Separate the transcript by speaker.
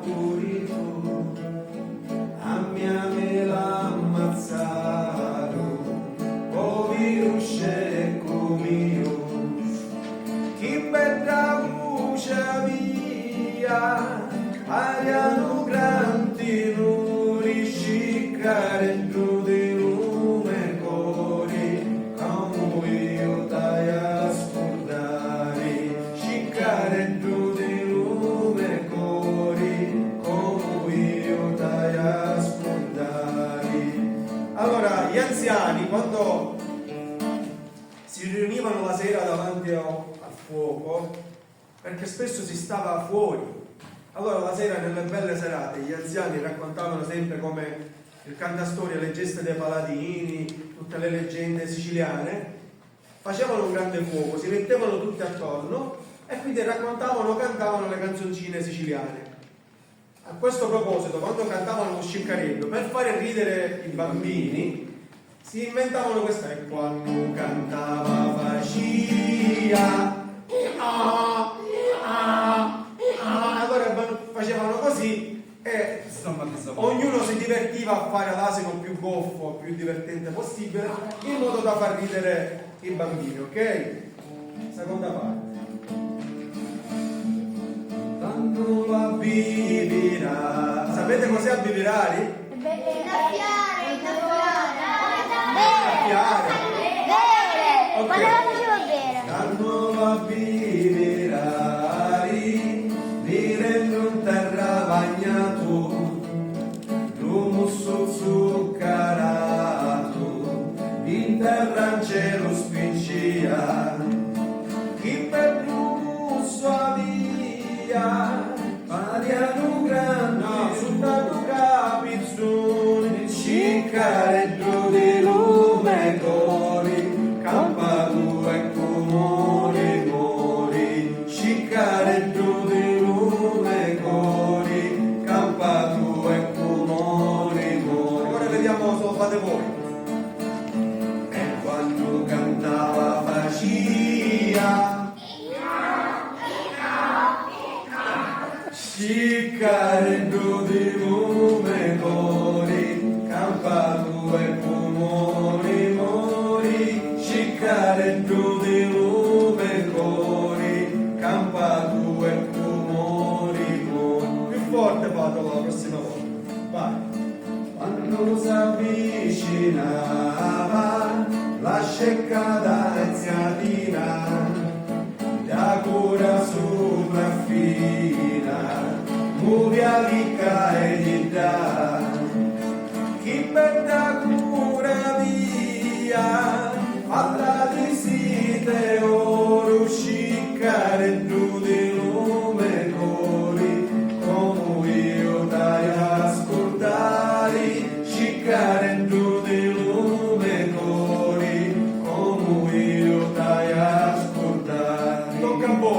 Speaker 1: puri tu, a mia me l'ammazzato, o virus e cumius, chi bella luce via, ariano granti nuri, sciccare giù di lume cori, come io dai a scordare, sciccare giù di lume cori, come io dai a scordare. Allora, gli anziani, quando si riunivano la sera davanti al fuoco, perché spesso si stava fuori, allora la sera nelle belle serate gli anziani raccontavano sempre come il cantastorie, le gesta dei paladini, tutte le leggende siciliane, facevano un grande fuoco, si mettevano tutti attorno e quindi raccontavano, cantavano le canzoncine siciliane. A questo proposito, quando cantavano lo sciccarello, per fare ridere i bambini, si inventavano questa, e quando cantava faccia, allora facevano così e ognuno si divertiva a fare l'asino più goffo, più divertente possibile, in modo da far ridere i bambini, ok? Seconda parte. Tanto abbivirà. Sapete cos'è abbivirare?
Speaker 2: Bere. Quando la facevo bere.
Speaker 1: Tanto abbivirari, direndo in terra bagnato, l'humusso zuccherato, in terra in cielo spiccia, chi per l'humusso avvia, Mariano grande, sultano capizzone, sciccare giù di lume cori, campano e comori mori, sciccare giù di lume cori, campano e comori mori. Ora vediamo se lo fate voi. E quando cantava faccia, sciccare giù di lume cori, campano e comori mori, sciccare giù di lume cori, campano e comori mori. Più forte vado la prossima volta. Vai. Quando si avvicinava la sceccata enziatina, da cura sopraffina, muovia ricca e di da, chi per da cura via, alla di site oro, sciccare giù di lume cori, come io dai ascoltare, sciccare giù di lume cori, come io dai ascoltare. Tocca a voi.